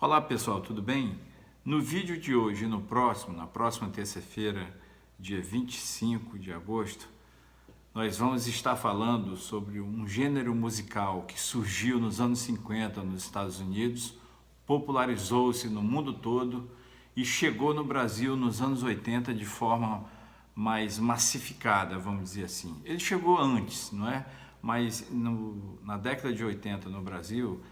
Olá pessoal, tudo bem? No vídeo de hoje e na próxima terça-feira, dia 25 de agosto, nós vamos estar falando sobre um gênero musical que surgiu nos anos 50 nos Estados Unidos, popularizou-se no mundo todo e chegou no Brasil nos anos 80 de forma mais massificada, vamos dizer assim. Ele chegou antes, não é? Mas na década de 80 no Brasil,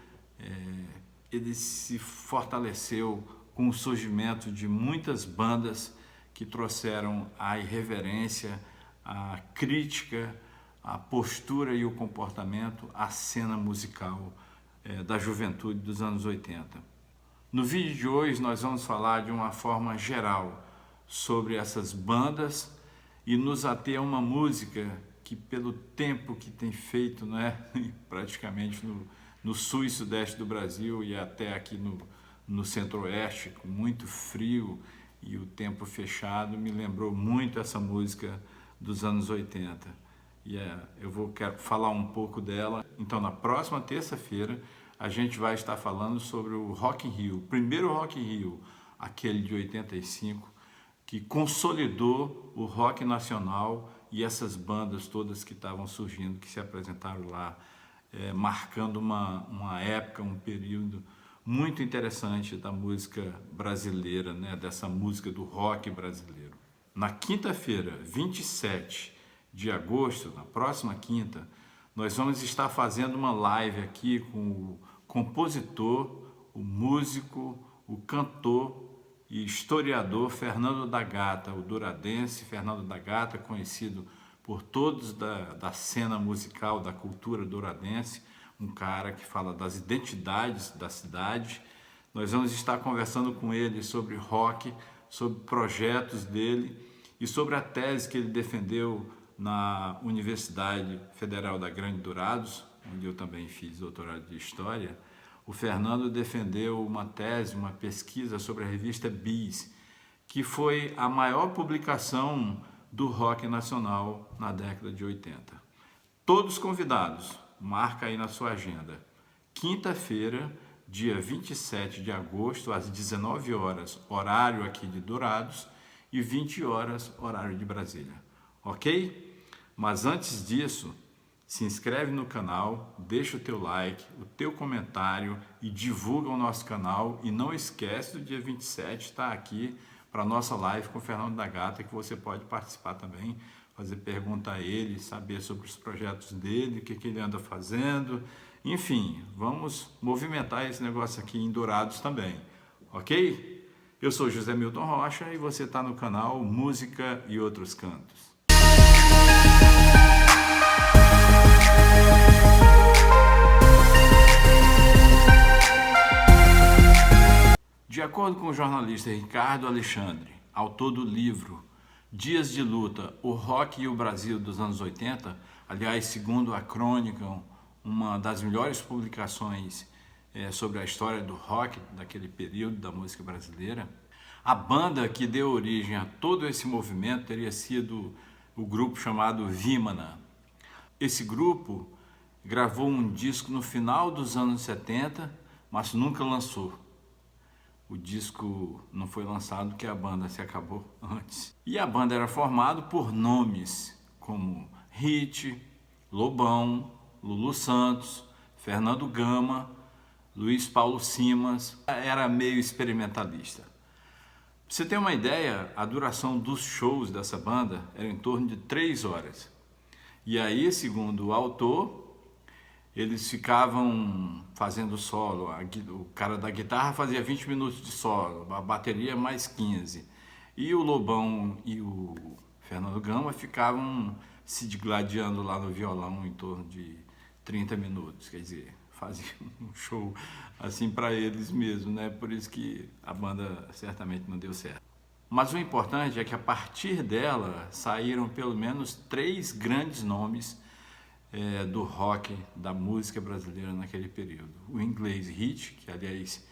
ele se fortaleceu com o surgimento de muitas bandas que trouxeram a irreverência, a crítica, a postura e o comportamento à cena musical da juventude dos anos 80. No vídeo de hoje nós vamos falar de uma forma geral sobre essas bandas e nos ater a uma música que, pelo tempo que tem feito, praticamente no sul e sudeste do Brasil e até aqui no centro-oeste, com muito frio e o tempo fechado, me lembrou muito essa música dos anos 80. E quero falar um pouco dela. Então, na próxima terça-feira, a gente vai estar falando sobre o Rock in Rio, o primeiro Rock in Rio, aquele de 85, que consolidou o rock nacional e essas bandas todas que estavam surgindo, que se apresentaram lá, marcando uma época, um período muito interessante da música brasileira, dessa música do rock brasileiro. Na quinta-feira, 27 de agosto, na próxima quinta, nós vamos estar fazendo uma live aqui com o compositor, o músico, o cantor e historiador Fernando da Gata, o duradense Fernando da Gata, conhecido por todos da cena musical, da cultura douradense, um cara que fala das identidades da cidade. Nós vamos estar conversando com ele sobre rock, sobre projetos dele e sobre a tese que ele defendeu na Universidade Federal da Grande Dourados, onde eu também fiz doutorado de História. O Fernando defendeu uma tese, uma pesquisa sobre a revista Bis, que foi a maior publicação do rock nacional na década de 80. Todos convidados, marca aí na sua agenda. Quinta-feira, dia 27 de agosto, às 19 horas, horário aqui de Dourados, e 20 horas, horário de Brasília. Ok? Mas antes disso, se inscreve no canal, deixa o teu like, o teu comentário e divulga o nosso canal. E não esquece do dia 27 estar aqui para a nossa live com o Fernando da Gata, que você pode participar também, fazer pergunta a ele, saber sobre os projetos dele, o que ele anda fazendo. Enfim, vamos movimentar esse negócio aqui em Dourados também, ok? Eu sou José Milton Rocha e você está no canal Música e Outros Cantos. De acordo com o jornalista Ricardo Alexandre, autor do livro Dias de Luta, o Rock e o Brasil dos anos 80, aliás, segundo a Crônica, uma das melhores publicações sobre a história do rock daquele período da música brasileira, a banda que deu origem a todo esse movimento teria sido o grupo chamado Vimana. Esse grupo gravou um disco no final dos anos 70, mas nunca lançou. O disco não foi lançado porque a banda se acabou antes. E a banda era formada por nomes como Hit, Lobão, Lulu Santos, Fernando Gama, Luiz Paulo Simas. Era meio experimentalista. Pra você ter uma ideia, a duração dos shows dessa banda era em torno de 3 horas. E aí, segundo o autor, eles ficavam fazendo solo, o cara da guitarra fazia 20 minutos de solo, a bateria mais 15. E o Lobão e o Fernando Gama ficavam se digladiando lá no violão em torno de 30 minutos, quer dizer, faziam um show assim para eles mesmos, Por isso que a banda certamente não deu certo. Mas o importante é que a partir dela saíram pelo menos 3 grandes nomes do rock, da música brasileira naquele período. O inglês Hit, que aliás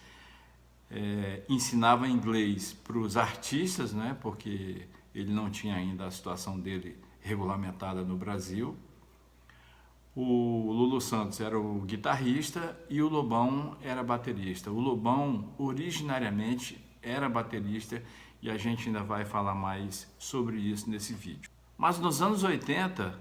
ensinava inglês para os artistas, porque ele não tinha ainda a situação dele regulamentada no Brasil. O Lulu Santos era o guitarrista e o Lobão era baterista. O Lobão originariamente era baterista e a gente ainda vai falar mais sobre isso nesse vídeo. Mas nos anos 80,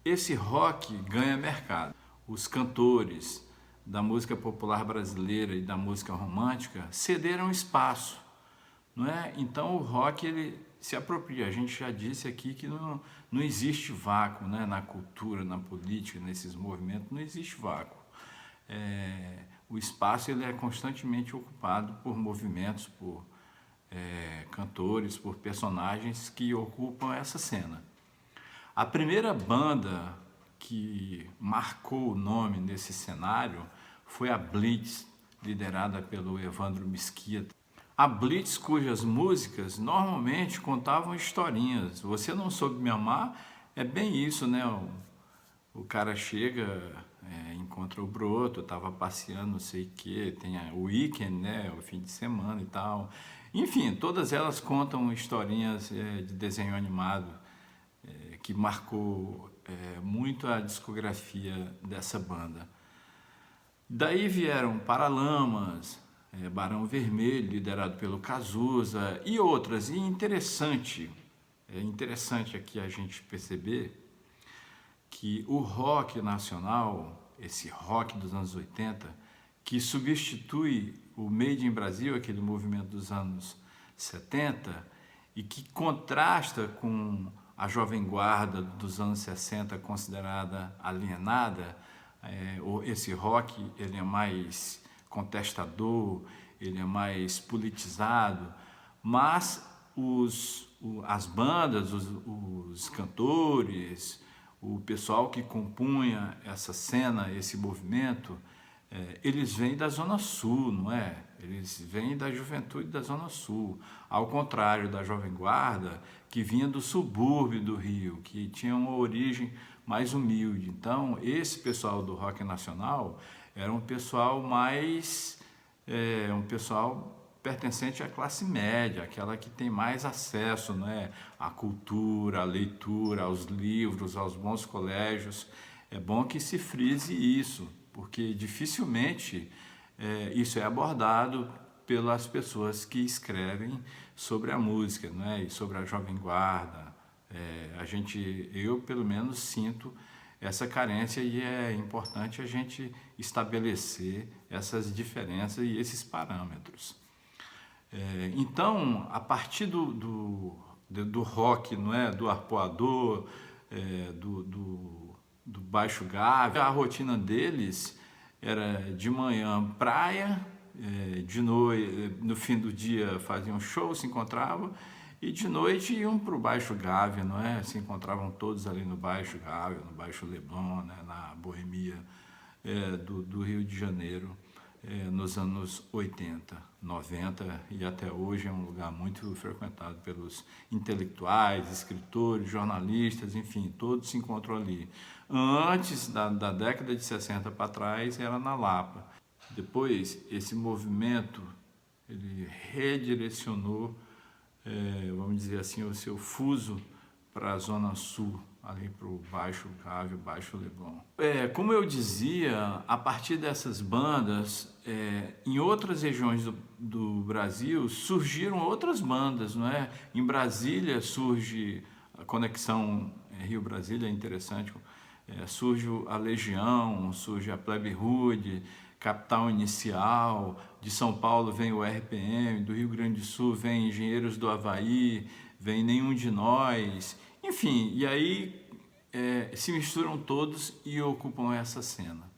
esse rock ganha mercado. Os cantores da música popular brasileira e da música romântica cederam espaço, não é? Então o rock ele se apropria. A gente já disse aqui que não existe vácuo, né? Na cultura, na política, nesses movimentos, não existe vácuo. O espaço ele é constantemente ocupado por movimentos, por cantores, por personagens que ocupam essa cena. A primeira banda que marcou o nome nesse cenário foi a Blitz, liderada pelo Evandro Mesquita. A Blitz, cujas músicas normalmente contavam historinhas. Você não soube me amar, é bem isso, né? O cara chega, encontra o broto, estava passeando, não sei o quê, tem o weekend, né? O fim de semana e tal. Enfim, todas elas contam historinhas de desenho animado que marcou muito a discografia dessa banda. Daí vieram Paralamas, Barão Vermelho, liderado pelo Cazuza, e outras. E é interessante aqui a gente perceber que o rock nacional, esse rock dos anos 80, que substitui o Made in Brasil, aquele movimento dos anos 70, e que contrasta com a Jovem Guarda dos anos 60, considerada alienada. Esse rock ele é mais contestador, ele é mais politizado, mas as bandas, os cantores, o pessoal que compunha essa cena, esse movimento, eles vêm da Zona Sul, não é? Eles vêm da juventude da Zona Sul, ao contrário da Jovem Guarda, que vinha do subúrbio do Rio, que tinha uma origem mais humilde. Então, esse pessoal do rock nacional era um pessoal um pessoal pertencente à classe média, aquela que tem mais acesso, né, à cultura, à leitura, aos livros, aos bons colégios. É bom que se frise isso, porque dificilmente isso é abordado pelas pessoas que escrevem sobre a música, né, e sobre a Jovem Guarda. Eu pelo menos sinto essa carência e é importante a gente estabelecer essas diferenças e esses parâmetros. Então, a partir do rock, não é, do arpoador, do baixo grave, a rotina deles era de manhã praia, de noite, no fim do dia faziam show, se encontravam, e de noite iam para o Baixo Gávea, não é? Se encontravam todos ali no Baixo Gávea, no Baixo Leblon, né? Na boemia do Rio de Janeiro, nos anos 80, 90, e até hoje é um lugar muito frequentado pelos intelectuais, escritores, jornalistas, enfim, todos se encontram ali. Antes da década de 60 para trás era na Lapa. Depois, esse movimento ele redirecionou, vamos dizer assim, o seu fuso para a Zona Sul, ali para o Baixo Gávea, Baixo Leblon. Como eu dizia, a partir dessas bandas, em outras regiões do Brasil, surgiram outras bandas, não é? Em Brasília surge a conexão Rio-Brasília, é interessante, surge a Legião, surge a Plebe Rude, Capital Inicial, de São Paulo vem o RPM, do Rio Grande do Sul vem Engenheiros do Havaí, vem Nenhum de Nós, enfim, e aí se misturam todos e ocupam essa cena.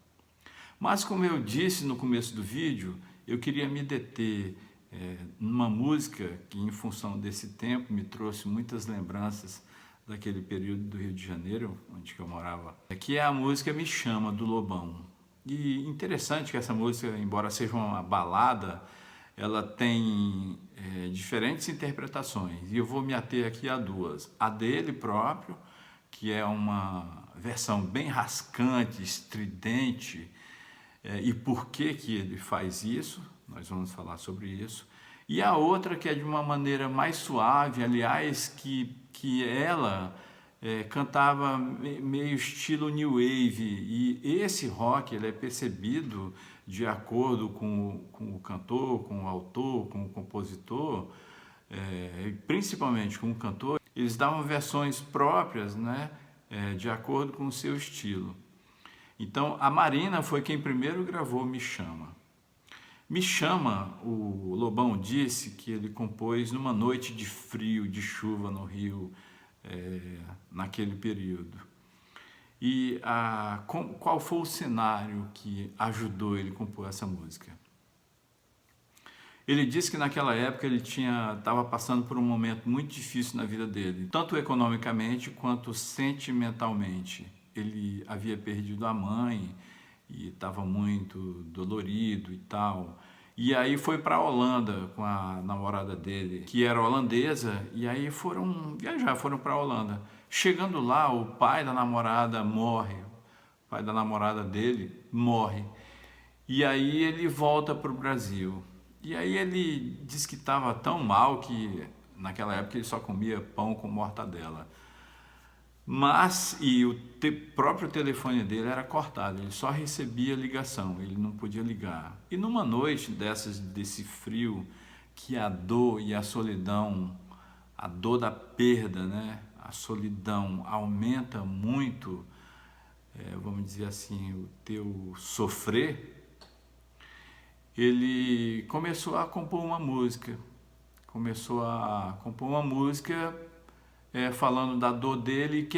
Mas como eu disse no começo do vídeo, eu queria me deter numa música que em função desse tempo me trouxe muitas lembranças daquele período do Rio de Janeiro, onde eu morava, que é a música Me Chama, do Lobão. E interessante que essa música, embora seja uma balada, ela tem diferentes interpretações, e eu vou me ater aqui a duas. A dele próprio, que é uma versão bem rascante, estridente, e por que ele faz isso, nós vamos falar sobre isso. E a outra que é de uma maneira mais suave, aliás, que ela cantava meio estilo New Wave, e esse rock ele é percebido de acordo com o cantor, com o autor, com o compositor, principalmente com o cantor. Eles davam versões próprias, né, de acordo com o seu estilo. Então a Marina foi quem primeiro gravou Me Chama. Me Chama, o Lobão disse que ele compôs numa noite de frio, de chuva no Rio, naquele período. E qual foi o cenário que ajudou ele a compor essa música? Ele disse que naquela época ele estava passando por um momento muito difícil na vida dele, tanto economicamente quanto sentimentalmente. Ele havia perdido a mãe e estava muito dolorido e tal. E aí foi para a Holanda com a namorada dele, que era holandesa, e aí foram viajar, foram para a Holanda. Chegando lá, o pai da namorada morre, o pai da namorada dele morre. E aí ele volta para o Brasil. E aí ele disse que estava tão mal que naquela época ele só comia pão com mortadela. E o próprio telefone dele era cortado, ele só recebia ligação, ele não podia ligar. E numa noite desse frio, que a dor e a solidão, a dor da perda, né? A solidão aumenta muito, vamos dizer assim, o teu sofrer, ele começou a compor uma música. Falando da dor dele,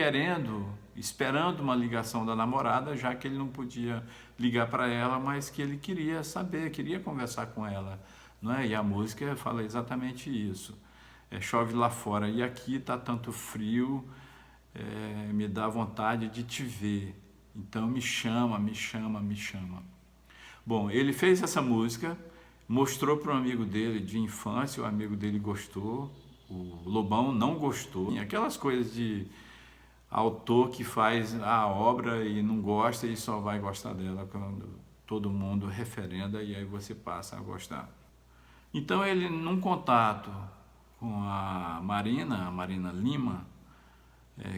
esperando uma ligação da namorada, já que ele não podia ligar para ela, mas que ele queria saber, queria conversar com ela, não é? E a música fala exatamente isso. Chove lá fora e aqui está tanto frio, me dá vontade de te ver. Então me chama, me chama, me chama. Bom, ele fez essa música, mostrou para um amigo dele de infância, o amigo dele gostou, o Lobão não gostou. Aquelas coisas de autor que faz a obra e não gosta e só vai gostar dela quando todo mundo referenda e aí você passa a gostar. Então ele, num contato com a Marina Lima,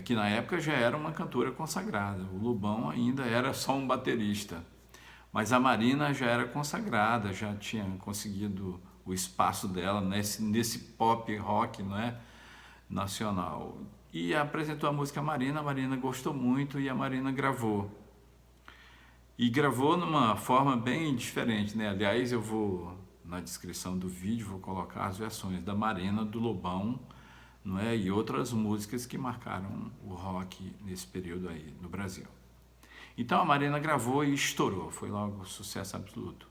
que na época já era uma cantora consagrada, o Lobão ainda era só um baterista. Mas a Marina já era consagrada, já tinha conseguido o espaço dela nesse pop rock, não é, nacional. E apresentou a música à Marina, a Marina gostou muito e a Marina gravou. E gravou numa forma bem diferente, né? Aliás, eu vou, na descrição do vídeo, vou colocar as versões da Marina, do Lobão, não é? E outras músicas que marcaram o rock nesse período aí no Brasil. Então a Marina gravou e estourou, foi logo sucesso absoluto.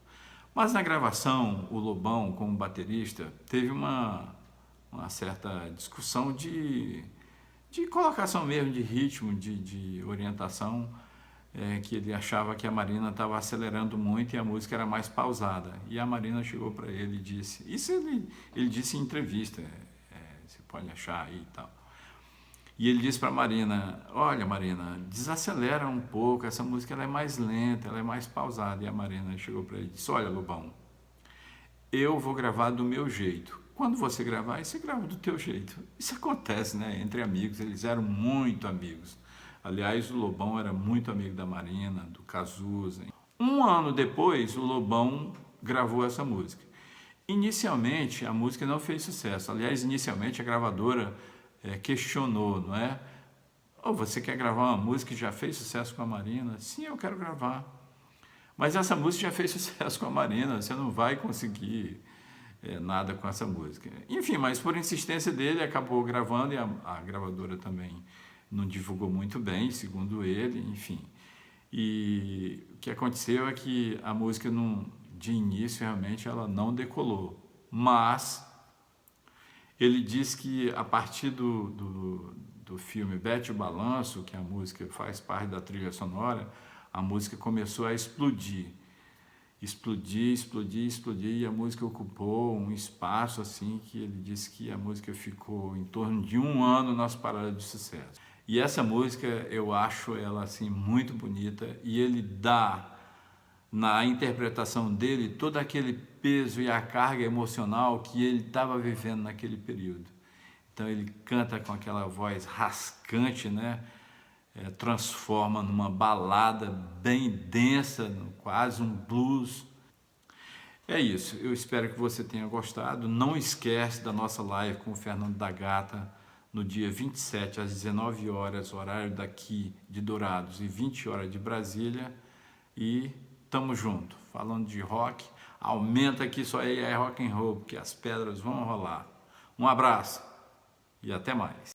Mas na gravação, o Lobão, como baterista, teve uma certa discussão de colocação mesmo, de ritmo, de orientação, que ele achava que a Marina estava acelerando muito e a música era mais pausada. E a Marina chegou para ele e disse, isso ele disse em entrevista, você pode achar aí e tal. E ele disse para a Marina, olha Marina, desacelera um pouco, essa música ela é mais lenta, ela é mais pausada. E a Marina chegou para ele e disse, olha Lobão, eu vou gravar do meu jeito. Quando você gravar, você grava do teu jeito. Isso acontece, né? Entre amigos, eles eram muito amigos. Aliás, o Lobão era muito amigo da Marina, do Cazuza. Um ano depois, o Lobão gravou essa música. Inicialmente, a música não fez sucesso. Aliás, inicialmente, a gravadora questionou, não é? Você quer gravar uma música que já fez sucesso com a Marina? Sim, eu quero gravar. Mas essa música já fez sucesso com a Marina, você não vai conseguir nada com essa música. Enfim, mas por insistência dele, acabou gravando e a gravadora também não divulgou muito bem, segundo ele, enfim. E o que aconteceu é que a música, de início, realmente, ela não decolou. Mas ele diz que a partir do filme Bete o Balanço, que a música faz parte da trilha sonora, a música começou a explodir. Explodir, e a música ocupou um espaço assim que ele disse que a música ficou em torno de 1 ano nas paradas de sucesso. E essa música, eu acho ela assim muito bonita e ele dá na interpretação dele todo aquele peso e a carga emocional que ele estava vivendo naquele período. Então ele canta com aquela voz rascante, né? Transforma numa balada bem densa, quase um blues. É isso, eu espero que você tenha gostado. Não esquece da nossa live com o Fernando da Gata no dia 27 às 19 horas, horário daqui de Dourados, e 20 horas de Brasília. E tamo junto, falando de rock. Aumenta que isso aí é rock and roll, porque as pedras vão rolar. Um abraço e até mais.